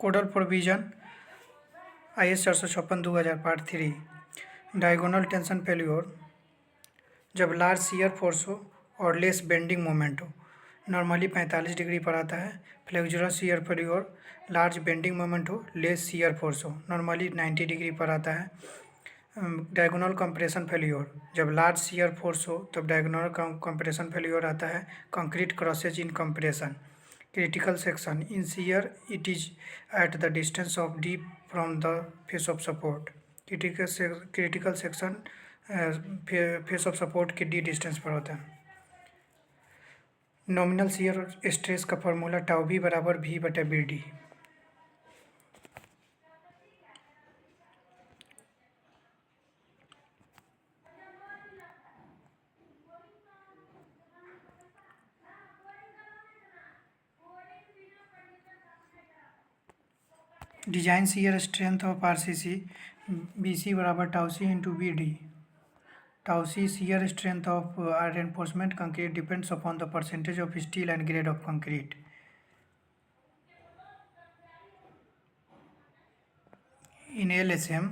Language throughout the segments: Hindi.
Codal provision IS 456/2000 part 3। Diagonal tension failure जब लार्ज शियर फोर्स हो और लेस बेंडिंग मोमेंट हो, नॉर्मली 45 डिग्री पर आता है। Flexural shear failure large bending moment हो, लेस शियर फोर्स हो, नॉर्मली 90 डिग्री पर आता है। डायगोनल कंप्रेशन फेल्योर जब लार्ज शियर फोर्स हो तब डायगोनल कंप्रेशन फेल्योर आता है। Concrete crosses in compression critical section in shear it is at the distance of d from the face of support। critical section face of support के d डिस्टेंस पर होता है। नॉमिनल शियर स्ट्रेस का फॉर्मूला टाउ बी बराबर V/BD। Design shear strength of RCC BC बराबर tau C into BD। Tau C shear strength of reinforcement concrete depends upon the percentage of steel and grade of concrete। In LSM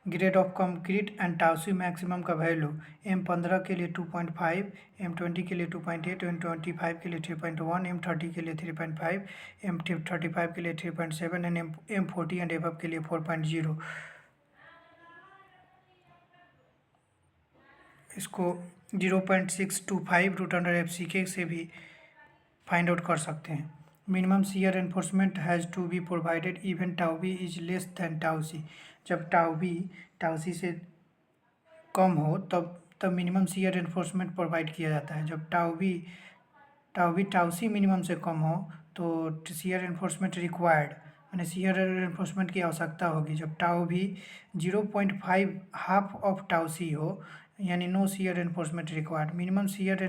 grade of concrete and टाउसी maximum का वैल्यू M15 के लिए 2.5, M20 के लिए 2.8, M25 के लिए 3.1, M30 के लिए 3.5, M35 के लिए 3.7 एंड M40 एंड एबव के लिए 4.0। इसको 0.625 रूट अंडर FCK से भी फाइंड आउट कर सकते हैं। Minimum shear reinforcement has to be provided even tau B is less than tau C. जब टाउ सी से कम हो तब मिनिमम शियर एनफोर्समेंट प्रोवाइड किया जाता है। जब टाउ सी मिनिमम से कम हो तो शियर एनफोर्समेंट रिक्वायर्ड, यानी शियर एनफोर्समेंट की आवश्यकता होगी। जब टाउ भी 0.5 हाफ ऑफ टाउ सी हो, यानी no shear enforcement required. Minimum shear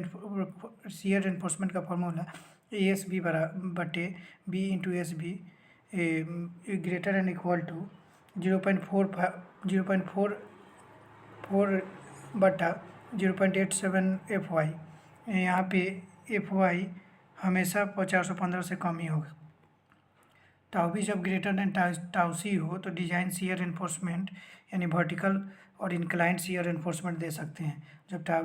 enforcement का फॉर्मूला ASB बटे B into SB greater and equal to 0.4 बटा 0.87 FY। यहाँ पे FY हमेशा 415 से कम ही होगा। टाउ भी जब ग्रेटर देन टाउ सी हो तो डिजाइन शियर एनफोर्समेंट यानी वर्टिकल और इंक्लाइंड शियर एनफोर्समेंट दे सकते हैं। जब टाउ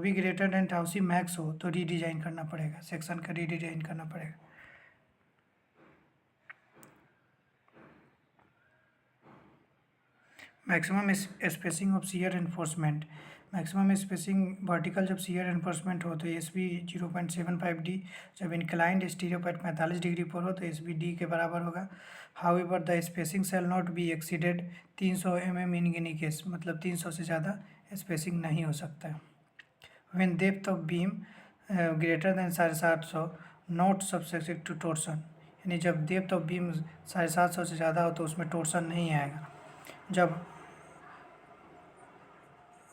भी greater than tau C Max हो तो रीडिज़ाइन करना पड़ेगा, सेक्शन का रीडिज़ाइन करना पड़ेगा। Maximum spacing of shear enforcement, maximum spacing vertical जब शियर एनफोर्समेंट हो तो SB 0.75D। जब इंक्लाइंड स्टीरियोपेट 45 डिग्री पर हो तो SB D के बराबर होगा। However the spacing shall not be exceeded 300 mm in any case, मतलब 300 से ज़्यादा स्पेसिंग नहीं हो सकता है। When depth of beam greater than 750 not subjected to torsion, यानी जब डेप्थ ऑफ बीम 750 से ज़्यादा हो तो उसमें टोर्सन नहीं आएगा। जब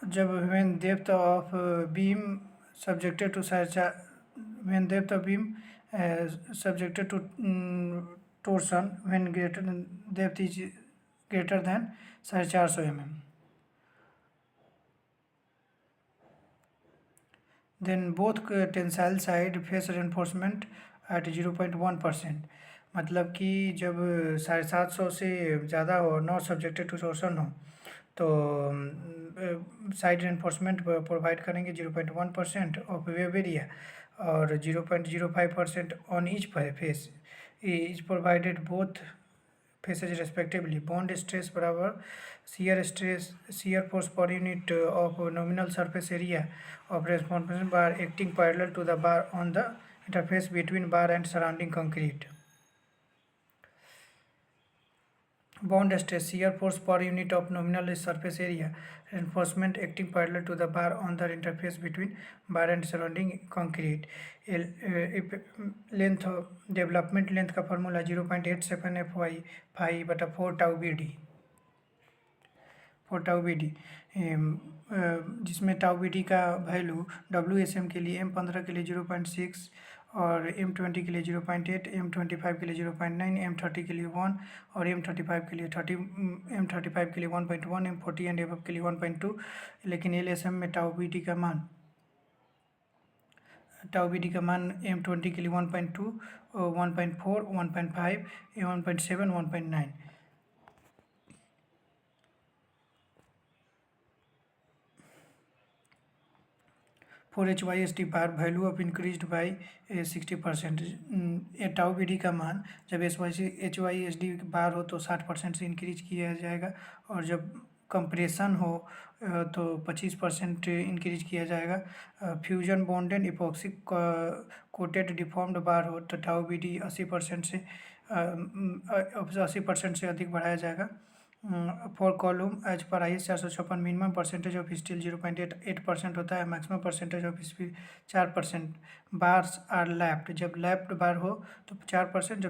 when depth of beam subjected to subjected to torsion when depth is greater than 450 mm, then both tensile side face reinforcement at 0.1%। मतलब कि जब 750 से ज़्यादा हो, नॉट सब्जेक्टेड टू टोर्सन हो, तो साइड एनफोर्समेंट प्रोवाइड करेंगे 0.1% ऑफ वेब एरिया और 0.05% on each face is provided both faces respectively. Bond stress बराबर shear force per unit of nominal surface area of responsible bar acting parallel to the bar on the interface between bar and surrounding concrete. Bond stress shear force per unit of nominal surface area reinforcement acting parallel to the bar on the interface between bar and surrounding concrete। Length development length का formula 0.87 FY 5/4 tau BD, 4 tau BD, जिसमें टाउ BD का वैल्यू WSM के लिए M15 के लिए 0.6 और M20 के लिए 0.8, M25 के लिए 0.9, M30 के लिए 1 और M35 के लिए 1.1, M40 एंड एबव के लिए 1.2। लेकिन LSM में टाउ BD का मान टाउ बी डी का मान M20 के लिए 1.2, 1.4, 1.5, 1.7, 1.9। For HYSD bar value of increase by 60%। Tau B D का मान जब HYSD बार हो तो 60% से इंक्रीज किया जाएगा, और जब कंप्रेशन हो तो 25% इंक्रीज किया जाएगा। Fusion bonded epoxy coated deformed बार हो तो टाउ बी डी 80% से अधिक बढ़ाया जाएगा। For column as per IS 456 minimum percentage of steel 0.88% होता है, maximum percentage of steel 4%। Bars are lapped, जब लैप्ड बार हो तो 4%,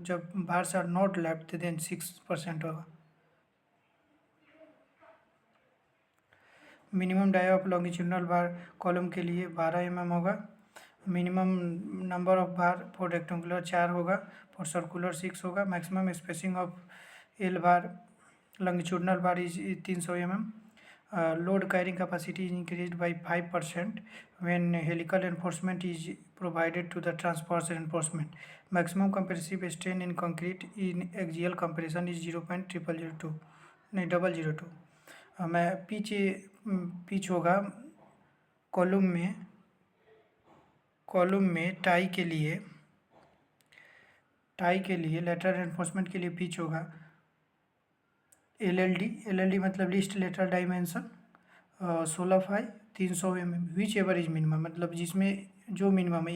जब bars are not lapped then 6% होगा। Minimum dia of longitudinal bar column के लिए 12 mm होगा। Minimum number of bar for rectangular 4 होगा, फॉर सर्कुलर 6 होगा। Maximum spacing of L bar longitudinal bar is 300 mm. Load carrying capacity is increased by 5% when helical reinforcement is provided to the transverse reinforcement. Maximum compressive strain in concrete in axial compression is 0.0002 नहीं 002। मैं पिच होगा कॉलम में टाई के लिए लेटरल रेनफोर्समेंट के लिए पिच होगा LLD मतलब least lateral dimension 16 phi 300 mm। Whichever is minimum, मतलब जिसमें जो मिनिमम है।